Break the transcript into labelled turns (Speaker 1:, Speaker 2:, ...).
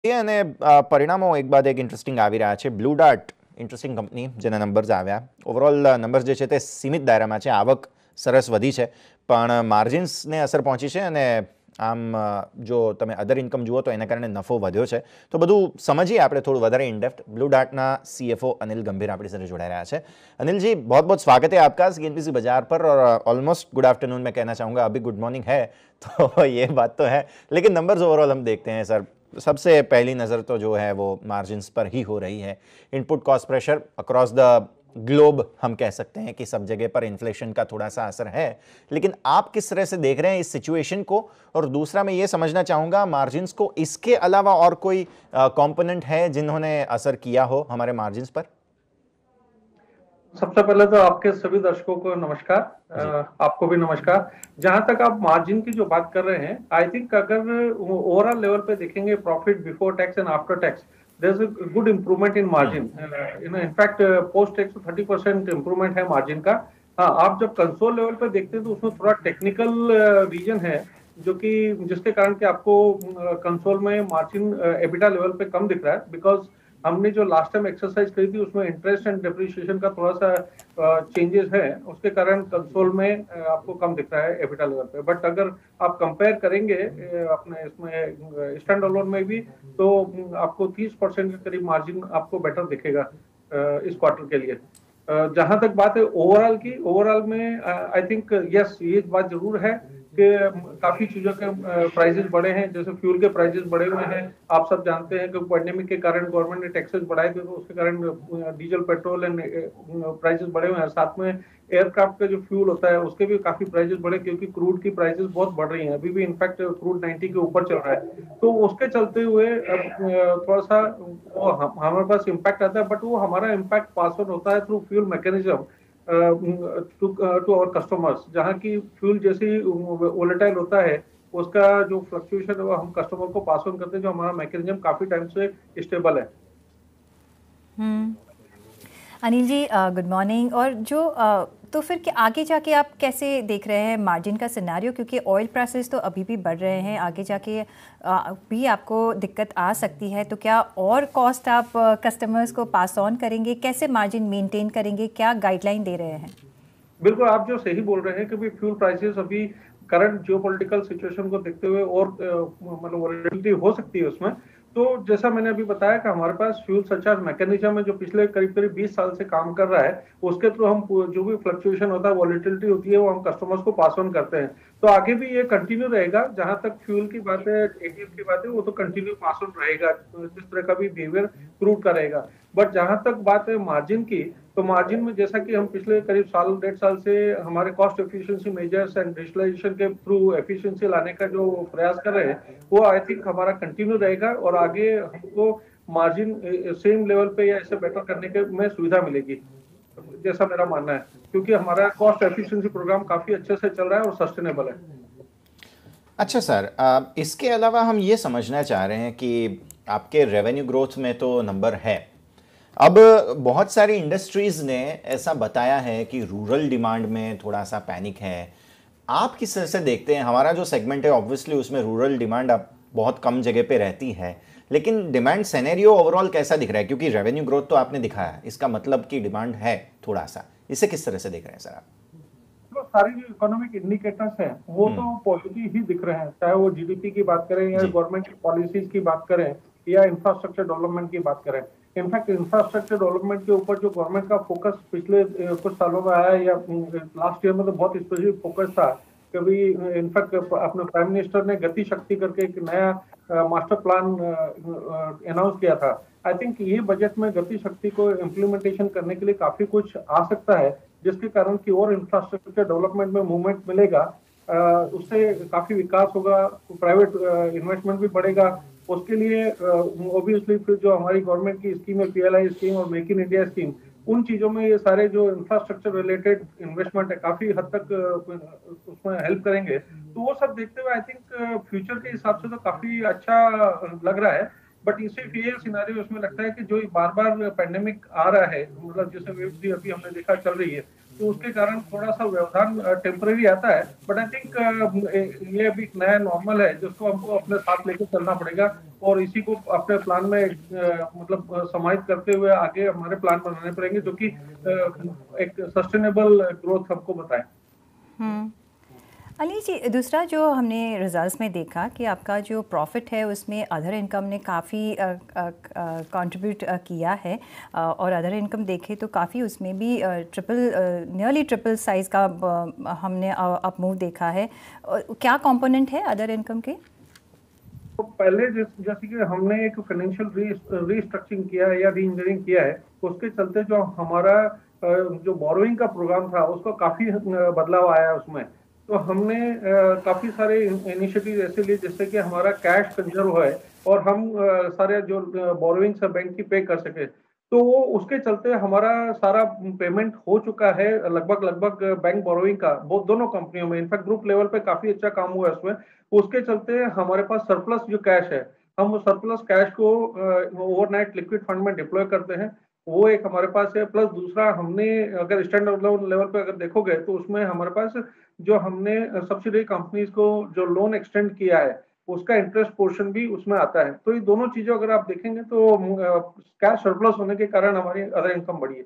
Speaker 1: અને પરિણામો એક બાદ એક ઇન્ટરેસ્ટિંગ આવી રહ્યા છે. બ્લુ ડાર્ટ ઇન્ટરેસ્ટિંગ કંપની, જેના નંબર્સ આવ્યા. ઓવરઓલ નંબર્સ જે છે તે સીમિત દાયરામાં છે. આવક સરસ વધી છે, પણ માર્જિન્સને અસર પહોંચી છે. અને આમ જો તમે અધર ઇન્કમ જુઓ તો એના કારણે નફો વધ્યો છે. તો બધું સમજીએ આપણે થોડું વધારે ઇનડેપ્થ. બ્लू डार्ट ना सीएफओ अनिल गंभीर अपनी साथ जुड़ा रहा है. अनिल जी, बहुत बहुत स्वागत है आपका सीएनबीसी बाजार पर. और ऑलमोस्ट गुड आफ्टरनून मैं कहना चाहूँगा, अभी गुड मॉर्निंग है तो ये बात तो है, लेकिन नंबर्स ओवरऑल हम देखते हैं सर. सबसे पहली नज़र तो जो है वो मार्जिन्स पर ही हो रही है. Input cost pressure across the globe हम कह सकते हैं कि सब जगह पर इन्फ्लेशन का थोड़ा सा असर है, लेकिन आप किस तरह से देख रहे हैं इस सिचुएशन को? और दूसरा मैं ये समझना चाहूँगा, मार्जिन्स को इसके अलावा और कोई कंपोनेंट है जिन्होंने असर किया हो हमारे मार्जिन्स पर?
Speaker 2: सबसे पहले तो आपके सभी दर्शकों को नमस्कार, आपको भी नमस्कार। जहां तक आप मार्जिन की जो बात कर रहे हैं, आई थिंक अगर ओवरऑल लेवल पे देखेंगे profit before tax and after tax, there is a good improvement in margin. In fact post tax 30% improvement है मार्जिन का. हाँ, आप जब कंसोल लेवल पे देखते हैं तो उसमें थोड़ा टेक्निकल रीजन है, जो कि जिसके कारण कि आपको कंसोल में मार्जिन एबिटा लेवल पे कम दिख रहा है. बिकॉज हमने जो लास्ट टाइम एक्सरसाइज करी थी उसमें इंटरेस्ट एंड डेप्रिसिएशन का थोड़ा सा चेंजेस है, उसके कारण कंसोल में आपको कम दिख रहा है एबिटा लेवल पे. बट अगर आप कंपेयर करेंगे अपने इसमें स्टैंड अलोन में भी, तो आपको 30% के करीब मार्जिन आपको बेटर दिखेगा इस क्वार्टर के लिए. जहां तक बात है ओवरऑल की, ओवरऑल में आई थिंक यस, ये बात जरूर है कि काफी चीजों के प्राइसेस बढ़े हैं. जैसे फ्यूल के प्राइसेस बढ़े हुए हैं. आप सब जानते हैं कि पैंडेमिक के कारण गवर्नमेंट ने टैक्सेस बढ़ाए थे, तो उसके कारण डीजल पेट्रोल एंड प्राइसेस बढ़े हुए हैं. साथ में एयरक्राफ्ट का जो फ्यूल होता है उसके भी काफी प्राइसेस बढ़े, क्योंकि क्रूड की प्राइसेस बहुत बढ़ रही हैं. अभी भी इनफैक्ट क्रूड 90 के ऊपर चल रहा है. तो उसके चलते हुए थोड़ा सा हमारे पास इम्पैक्ट आता है, बट वो हमारा इम्पैक्ट पास ऑन होता है through fuel mechanism to our customers. जहाँ की फ्यूल जैसे वोलेटाइल होता है, उसका जो फ्लक्चुएशन है वो हम कस्टमर को पास ऑन करते हैं, जो हमारा मैकेनिज्म काफी टाइम से स्टेबल है.
Speaker 3: Anil ji, good morning. और जो तो फिर आगे जाके आप कैसे देख रहे हैं मार्जिन का सिनेरियो, क्योंकि ऑयल प्राइसेस तो अभी भी बढ़ रहे हैं, आगे जाके भी आपको दिक्कत आ सकती है. तो क्या और कॉस्ट आप कस्टमर्स को पास ऑन करेंगे? कैसे मार्जिन मेंटेन करेंगे? क्या गाइडलाइन दे रहे हैं?
Speaker 2: बिल्कुल, आप जो सही बोल रहे हैं कि भी फ्यूल प्राइसेस अभी करंट जियोपॉलिटिकल सिचुएशन को देखते हुए और मतलब वोलेटिलिटी हो सकती है उसमें. तो जैसा मैंने अभी बताया कि हमारे पास फ्यूल सरचार्ज मैकेनिज्म है, जो पिछले करीब करीब 20 साल से काम कर रहा है. उसके थ्रू हम जो भी फ्लक्चुएशन होता है, वॉलेटिलिटी होती है, वो हम कस्टमर्स को पास ऑन करते हैं. तो आगे भी ये कंटिन्यू रहेगा. जहां तक फ्यूल की बात है, एटीएफ की बात है, वो तो कंटिन्यू पास ऑन रहेगा. जिस तरह का भी बिहेवियर क्रूड का रहेगा. बट जहां तक बात है मार्जिन की, तो मार्जिन में जैसा कि हम पिछले करीब साल डेढ़ साल से हमारे cost efficiency measures and digitalisation के थ्रू एफिशिएंसी लाने का जो प्रयास कर रहे हैं, वो आई थिंक हमारा कंटिन्यू रहेगा. और आगे हमको मार्जिन सेम लेवल पे या इससे बेटर करने के में सुविधा मिलेगी, जैसा मेरा मानना है. क्योंकि हमारा कॉस्ट एफिशिएंसी प्रोग्राम काफी अच्छे से चल रहा है और सस्टेनेबल है.
Speaker 1: अच्छा सर, इसके अलावा हम ये समझना चाह रहे हैं कि आपके रेवेन्यू ग्रोथ में तो नंबर है. अब बहुत सारी इंडस्ट्रीज ने ऐसा बताया है कि रूरल डिमांड में थोड़ा सा पैनिक है. आप किस तरह से देखते हैं? हमारा जो सेगमेंट है ऑब्वियसली उसमें रूरल डिमांड अब बहुत कम जगह पे रहती है, लेकिन डिमांड सिनेरियो ओवरऑल कैसा दिख रहा है? क्योंकि रेवेन्यू ग्रोथ तो आपने दिखाया, इसका मतलब कि डिमांड है थोड़ा सा. इसे किस तरह से देख रहे हैं सर आप?
Speaker 2: तो सारे जो इकोनॉमिक इंडिकेटर्स हैं वो तो पॉजिटिव ही दिख रहे हैं. चाहे वो जीडीपी की बात करें, या गवर्नमेंट की पॉलिसीज की बात करें, या इंफ्रास्ट्रक्चर डेवलपमेंट की बात करें. इनफैक्ट इंफ्रास्ट्रक्चर डेवलपमेंट के ऊपर जो गवर्नमेंट का फोकस पिछले कुछ सालों में आया है, या लास्ट ईयर में तो बहुत स्पेसिफिक फोकस था. कभी इनफैक्ट अपने प्राइम मिनिस्टर ने गति शक्ति करके एक नया मास्टर प्लान अनाउंस किया था. आई थिंक ये बजट में गति शक्ति को इम्प्लीमेंटेशन करने के लिए काफी कुछ आ सकता है, जिसके कारण की और इंफ्रास्ट्रक्चर डेवलपमेंट में मूवमेंट मिलेगा. उससे काफी विकास होगा, प्राइवेट इन्वेस्टमेंट भी बढ़ेगा. उसके लिए ऑब्वियसली फिर जो हमारी गवर्नमेंट की स्कीम है, पीएलआई स्कीम और मेक इन इंडिया स्कीम, उन चीजों में ये सारे जो इंफ्रास्ट्रक्चर रिलेटेड इन्वेस्टमेंट है काफी हद तक उसमें हेल्प करेंगे. तो वो सब देखते हुए आई थिंक फ्यूचर के हिसाब से तो काफी अच्छा लग रहा है. बट इससे ये सिनेरियो उसमें लगता है कि जो बार बार पेंडेमिक आ रहा है, मतलब जैसे वेव 3 अभी हमने देखा चल रही है, तो उसके कारण थोड़ा सा व्यवधान टेम्पररी आता है, बट आई थिंक ये अभी एक नया नॉर्मल है जिसको हमको अपने साथ लेके चलना पड़ेगा और इसी को अपने प्लान में मतलब समाहित करते हुए आगे हमारे प्लान बनाने पड़ेंगे जो कि एक सस्टेनेबल ग्रोथ हमको बताए।
Speaker 3: हम्म। अली जी, दूसरा जो हमने रिजल्ट्स में देखा कि आपका जो प्रॉफिट है उसमें अदर इनकम ने काफ़ी कंट्रीब्यूट किया है, और अदर इनकम देखें तो काफ़ी उसमें भी नियरली ट्रिपल साइज़ का हमने अप मूव देखा है। क्या कंपोनेंट है अदर इनकम के?
Speaker 2: तो पहले जैसे कि हमने एक फाइनेंशियल रीस्ट्रक्चरिंग किया है या री इंजीनियरिंग किया है, उसके चलते जो हमारा जो बोरोइंग का प्रोग्राम था उसको काफी बदलाव आया उसमें। तो हमने काफी सारे इनिशिएटिव ऐसे लिए जिससे कि हमारा कैश कंजर्व है और हम सारे जो बोरोइंग्स है बैंक की पे कर सके। तो वो उसके चलते हमारा सारा पेमेंट हो चुका है लगभग लगभग बैंक बोरोइंग का, वो दोनों कंपनियों में। इनफैक्ट ग्रुप लेवल पे काफी अच्छा काम हुआ है उसमें। उसके चलते हमारे पास सरप्लस जो कैश है, हम उस सरप्लस कैश को ओवरनाइट लिक्विड फंड में डिप्लॉय करते हैं, वो एक हमारे पास है। प्लस दूसरा, हमने अगर स्टैंडर्ड लेवल पे अगर देखोगे तो उसमें हमारे पास जो हमने सब्सिडरी कंपनीज को जो लोन एक्सटेंड किया है उसका इंटरेस्ट पोर्शन भी उसमें आता है। तो ये दोनों चीजों अगर आप देखेंगे तो कैश सरप्लस होने के कारण हमारी अदर इनकम बढ़ी है।